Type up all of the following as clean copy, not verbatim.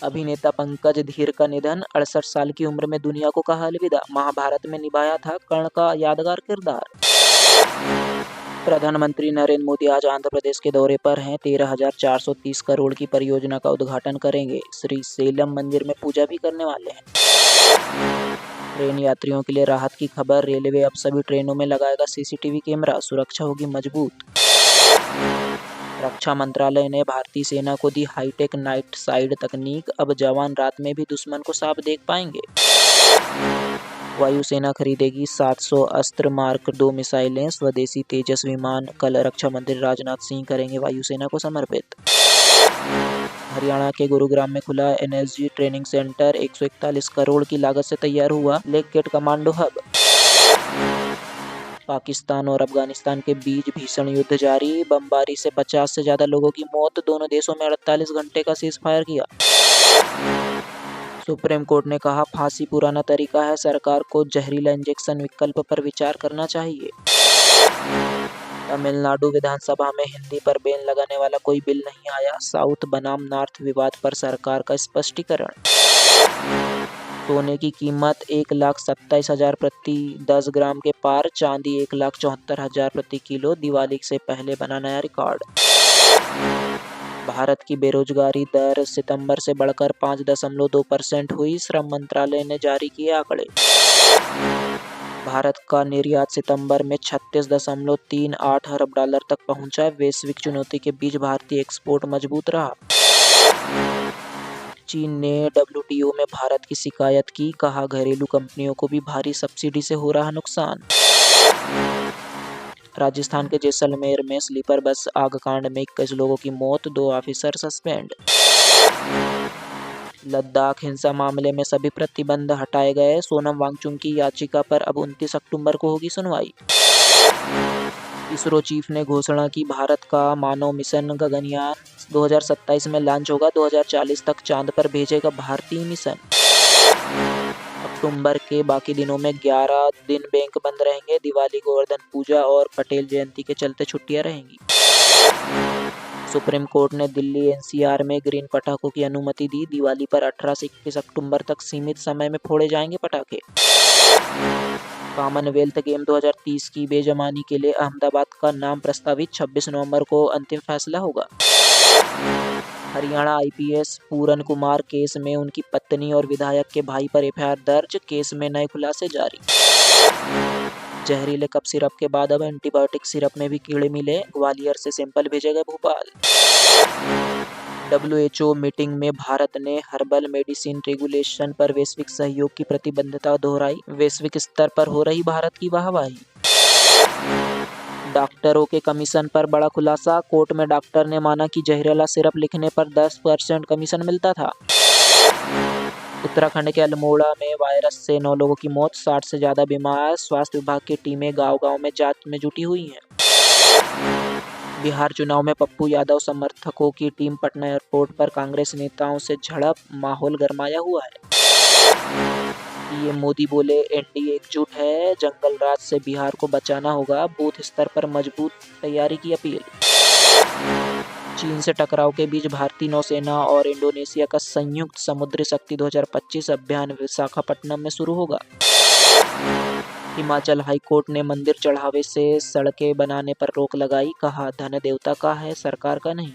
अभिनेता पंकज धीर का निधन, 68 साल की उम्र में दुनिया को कहा अलविदा। महाभारत में निभाया था कर्ण का यादगार किरदार। प्रधानमंत्री नरेंद्र मोदी आज आंध्र प्रदेश के दौरे पर हैं। 13,430 करोड़ की परियोजना का उद्घाटन करेंगे। श्री सेलम मंदिर में पूजा भी करने वाले हैं। ट्रेन यात्रियों के लिए राहत की खबर, रेलवे अब सभी ट्रेनों में लगाएगा सीसीटीवी कैमरा, सुरक्षा होगी मजबूत। रक्षा मंत्रालय ने भारतीय सेना को दी हाईटेक नाइट साइड तकनीक, अब जवान रात में भी दुश्मन को साफ देख पाएंगे। वायुसेना खरीदेगी 700 अस्त्र मार्क 2 मिसाइलें, स्वदेशी तेजस विमान कल रक्षा मंत्री राजनाथ सिंह करेंगे वायुसेना को समर्पित। हरियाणा के गुरुग्राम में खुला एनएसजी ट्रेनिंग सेंटर, 141 करोड़ की लागत से तैयार हुआ leg kit commando hub. Pakistan और अफगानिस्तान के बीच भीषण युद्ध जारी, बमबारी से 50 से ज्यादा लोगों की मौत, दोनों देशों में 48 घंटे का सीज फायर किया। सुप्रीम कोर्ट ने कहा फांसी पुराना तरीका है, सरकार को जहरीला इंजेक्शन विकल्प पर विचार करना चाहिए। तमिलनाडु विधानसभा में हिंदी पर बैन लगाने वाला कोई बिल नहीं आया, साउथ बनाम नॉर्थ विवाद पर सरकार का स्पष्टीकरण। सोने की कीमत 1,27,000 प्रति 10 ग्राम के पार, चांदी 1,74,000 प्रति किलो, दिवाली से पहले बना नया रिकॉर्ड। भारत की बेरोजगारी दर सितंबर से बढ़कर 5.2% हुई, श्रम मंत्रालय ने जारी किए आंकड़े। भारत का निर्यात सितंबर में 36.38 अरब डॉलर तक पहुंचा, वैश्विक चुनौती के बीच भारतीय एक्सपोर्ट मजबूत रहा। चीन ने डब्ल्यूटीओ में भारत की शिकायत की, कहा घरेलू कंपनियों को भी भारी सब्सिडी से हो रहा नुकसान। राजस्थान के जैसलमेर में स्लीपर बस आगकांड में 21 लोगों की मौत, 2 ऑफिसर सस्पेंड। लद्दाख हिंसा मामले में सभी प्रतिबंध हटाए गए, सोनम वांगचुक की याचिका पर अब 29 अक्टूबर को होगी सुनवाई। इसरो चीफ ने घोषणा की भारत का मानव मिशन गगनयान 2027 में लॉन्च होगा, 2040 तक चांद पर भेजेगा भारतीय मिशन। अक्टूबर के बाकी दिनों में 11 दिन बैंक बंद रहेंगे, दिवाली, गोवर्धन पूजा और पटेल जयंती के चलते छुट्टियां रहेंगी। सुप्रीम कोर्ट ने दिल्ली एनसीआर में ग्रीन पटाखों की अनुमति दी, दिवाली पर 18 से 21 अक्टूबर तक सीमित समय में फोड़े जाएंगे पटाखे। कॉमनवेल्थ गेम 2030 की बेजमानी के लिए अहमदाबाद का नाम प्रस्तावित, 26 नवंबर को अंतिम फैसला होगा। हरियाणा आईपीएस पूरन कुमार केस में उनकी पत्नी और विधायक के भाई पर एफआईआर दर्ज, केस में नए खुलासे जारी। जहरीले कफ सिरप के बाद अब एंटीबायोटिक सिरप में भी कीड़े मिले, ग्वालियर से सैंपल भेजे गए भोपाल। डब्ल्यूएचओ मीटिंग में भारत ने हर्बल मेडिसिन रेगुलेशन पर वैश्विक सहयोग की प्रतिबद्धता दोहराई, वैश्विक स्तर पर हो रही भारत की वाहवाही। डॉक्टरों के कमीशन पर बड़ा खुलासा, कोर्ट में डॉक्टर ने माना कि जहरीला सिरप लिखने पर 10% कमीशन मिलता था। उत्तराखंड के अल्मोड़ा में वायरस से 9 लोगों की मौत, 60 से ज्यादा बीमार, स्वास्थ्य विभाग की टीमें गांव-गांव में जांच में जुटी हुई हैं। बिहार चुनाव में पप्पू यादव समर्थकों की टीम पटना एयरपोर्ट पर कांग्रेस नेताओं से झड़प, माहौल गरमाया हुआ है। पीएम मोदी बोले एनडीए एकजुट है, जंगल राज से बिहार को बचाना होगा, बूथ स्तर पर मजबूत तैयारी की अपील। चीन से टकराव के बीच भारतीय नौसेना और इंडोनेशिया का संयुक्त समुद्री शक्ति 2025 अभियान विशाखापट्टनम में शुरू होगा। हिमाचल हाईकोर्ट ने मंदिर चढ़ावे से सड़कें बनाने पर रोक लगाई, कहा धन देवता का है, सरकार का नहीं।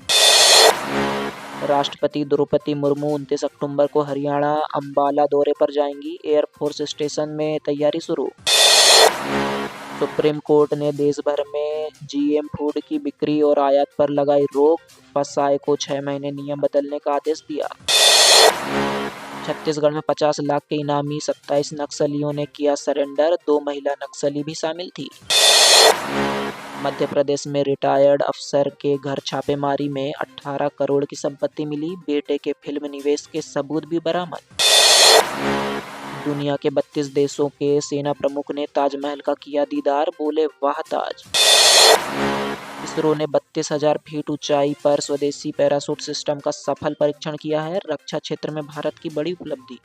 राष्ट्रपति द्रौपदी मुर्मू 29 अक्टूबर को हरियाणा अंबाला दौरे पर जाएंगी, एयरफोर्स स्टेशन में तैयारी शुरू। सुप्रीम कोर्ट ने देश भर में जीएम फूड की बिक्री और आयात पर लगाई रोक, फसाए को 6 महीने नियम बदलने का आदेश दिया। छत्तीसगढ़ में 50 लाख के इनामी 27 नक्सलियों ने किया सरेंडर, 2 महिला नक्सली भी शामिल थी। मध्य प्रदेश में रिटायर्ड अफसर के घर छापेमारी में 18 करोड़ की संपत्ति मिली, बेटे के फिल्म निवेश के सबूत भी बरामद। दुनिया के 32 देशों के सेना प्रमुख ने ताजमहल का किया दीदार, बोले वाह ताज। इसरो ने 32,000 फीट ऊंचाई पर स्वदेशी पैराशूट सिस्टम का सफल परीक्षण किया है, रक्षा क्षेत्र में भारत की बड़ी उपलब्धि।